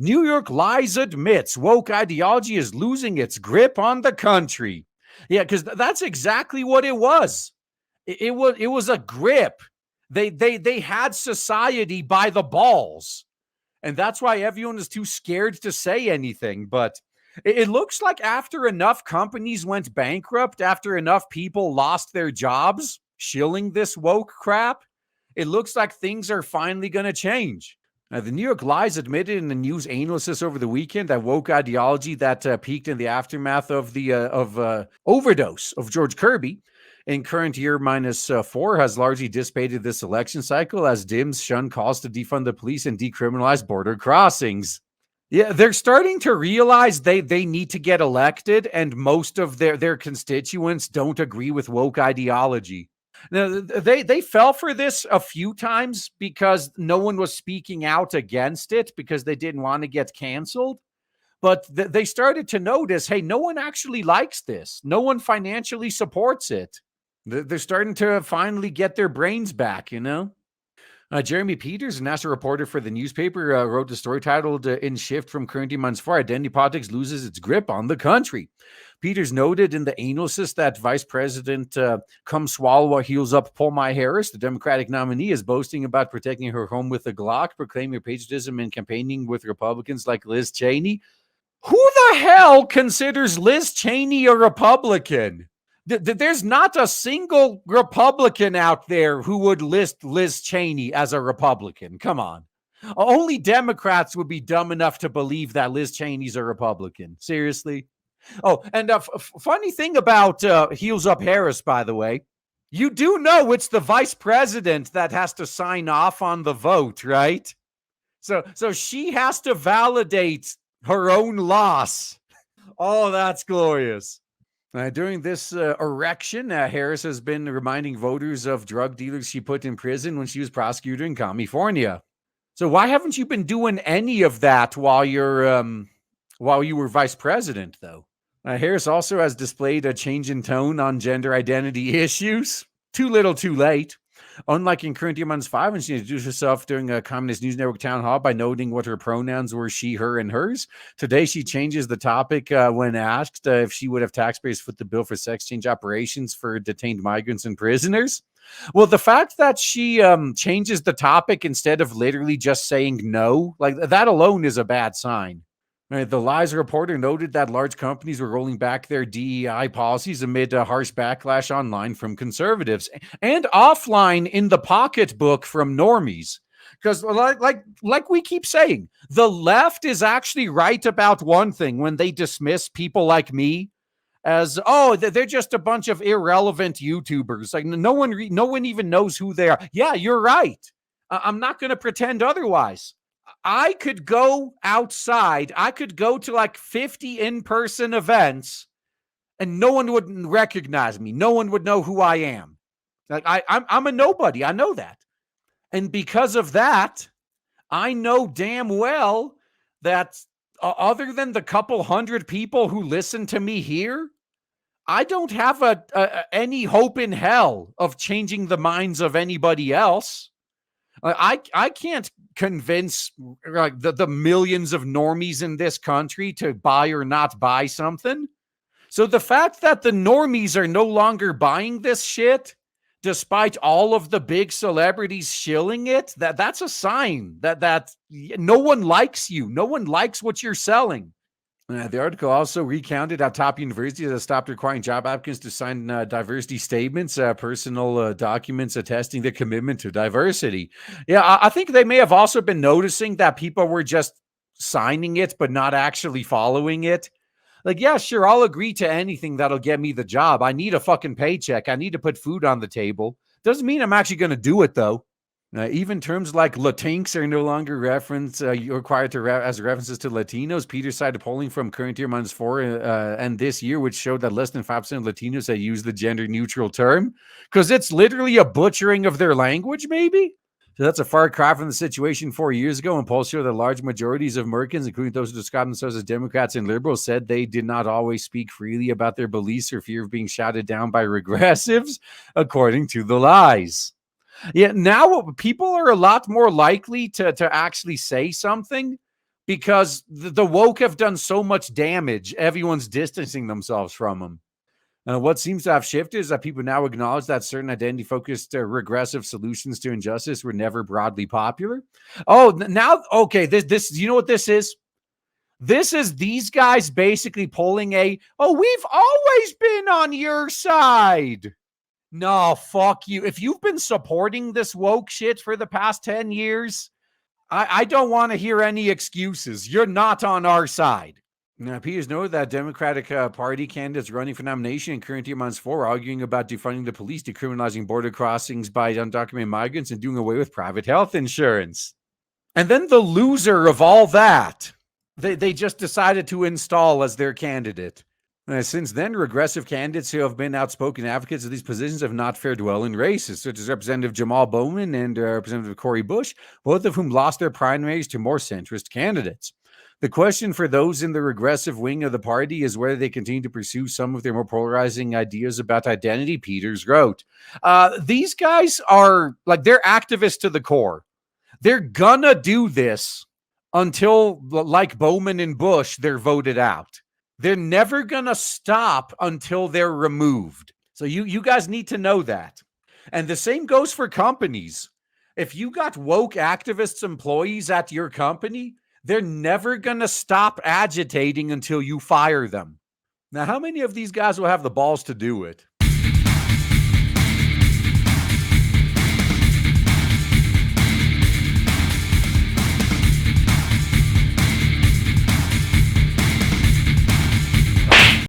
New York lies admits woke ideology is losing its grip on the country. Yeah, because that's exactly what it was. It was a grip. They had society by the balls. And that's why everyone is too scared to say anything. But it looks like after enough companies went bankrupt, after enough people lost their jobs, shilling this woke crap, it looks like things are finally going to change. The New York Lies admitted in the news analysis over the weekend that woke ideology that peaked in the aftermath of the overdose of George Kirby in current year -4 has largely dissipated this election cycle as Dims shun calls to defund the police and decriminalize border crossings. Yeah, they're starting to realize they need to get elected, and most of their constituents don't agree with woke ideology. Now, they fell for this a few times because no one was speaking out against it because they didn't want to get canceled. But they started to notice, hey, no one actually likes this. No one financially supports it. They're starting to finally get their brains back, you know? Jeremy Peters, a national reporter for the newspaper, wrote the story titled In Shift from Current Months 4, Identity Politics Loses Its Grip on the Country. Peters noted in the analysis that Vice President Come Swallow What Heals Up Kamala Harris, the Democratic nominee, is boasting about protecting her home with a Glock, proclaiming her patriotism and campaigning with Republicans like Liz Cheney. Who the hell considers Liz Cheney a Republican? There's not a single Republican out there who would list Liz Cheney as a Republican. Come on. Only Democrats would be dumb enough to believe that Liz Cheney's a Republican. Seriously? Oh, and funny thing about Heels Up Harris, by the way, you do know it's the vice president that has to sign off on the vote, right? So she has to validate her own loss. Oh, that's glorious. During this erection, Harris has been reminding voters of drug dealers she put in prison when she was prosecutor in California. So why haven't you been doing any of that while you were vice president, though? Harris also has displayed a change in tone on gender identity issues. Too little, too late. Unlike in current year -5, when she introduced herself during a Communist News Network town hall by noting what her pronouns were she, her, and hers, today she changes the topic when asked if she would have taxpayers foot the bill for sex change operations for detained migrants and prisoners. Well, the fact that she changes the topic instead of literally just saying no, like that alone is a bad sign. The Lies reporter noted that large companies were rolling back their DEI policies amid a harsh backlash online from conservatives and offline in the pocketbook from normies. Because like we keep saying, the left is actually right about one thing when they dismiss people like me as, oh, they're just a bunch of irrelevant YouTubers. Like no one even knows who they are. Yeah, you're right. I'm not going to pretend otherwise. I could go outside. I could go to like 50 in-person events and no one would recognize me. No one would know who I am. Like I'm a nobody. I know that. And because of that, I know damn well that other than the couple hundred people who listen to me here, I don't have any hope in hell of changing the minds of anybody else. I can't convince like the millions of normies in this country to buy or not buy something. So the fact that the normies are no longer buying this shit, despite all of the big celebrities shilling it, that's a sign that no one likes you. No one likes what you're selling. The article also recounted how top universities have stopped requiring job applicants to sign diversity statements, personal documents attesting their commitment to diversity. Yeah, I think they may have also been noticing that people were just signing it, but not actually following it. Like, yeah, sure, I'll agree to anything that'll get me the job. I need a fucking paycheck. I need to put food on the table. Doesn't mean I'm actually going to do it, though. Even terms like Latinx are no longer required to as references to Latinos. Peters cited polling from current year -4 and this year, which showed that less than 5% of Latinos had used the gender neutral term because it's literally a butchering of their language, maybe. So that's a far cry from the situation 4 years ago when polls show that large majorities of Americans, including those who describe themselves as Democrats and liberals, said they did not always speak freely about their beliefs or fear of being shouted down by regressives, according to the Lies. Yeah, now people are a lot more likely to actually say something, because the woke have done so much damage. Everyone's distancing themselves from them. What seems to have shifted is that people now acknowledge that certain identity-focused regressive solutions to injustice were never broadly popular. Oh, now, okay, this, you know what this is? This is these guys basically pulling we've always been on your side. No, fuck you. If you've been supporting this woke shit for the past 10 years, I don't want to hear any excuses. You're not on our side. Now, Peters noted that Democratic Party candidates running for nomination in current year months 4 arguing about defunding the police, decriminalizing border crossings by undocumented migrants, and doing away with private health insurance. And then the loser of all that, they just decided to install as their candidate. Since then, regressive candidates who have been outspoken advocates of these positions have not fared well in races, such as Representative Jamal Bowman and Representative Cory Bush, both of whom lost their primaries to more centrist candidates. The question for those in the regressive wing of the party is whether they continue to pursue some of their more polarizing ideas about identity, Peters wrote. These guys are, they're activists to the core. They're gonna do this until, like Bowman and Bush, they're voted out. They're never gonna stop until they're removed. So you guys need to know that. And the same goes for companies. If you got woke activists employees at your company, they're never going to stop agitating until you fire them. Now, how many of these guys will have the balls to do it?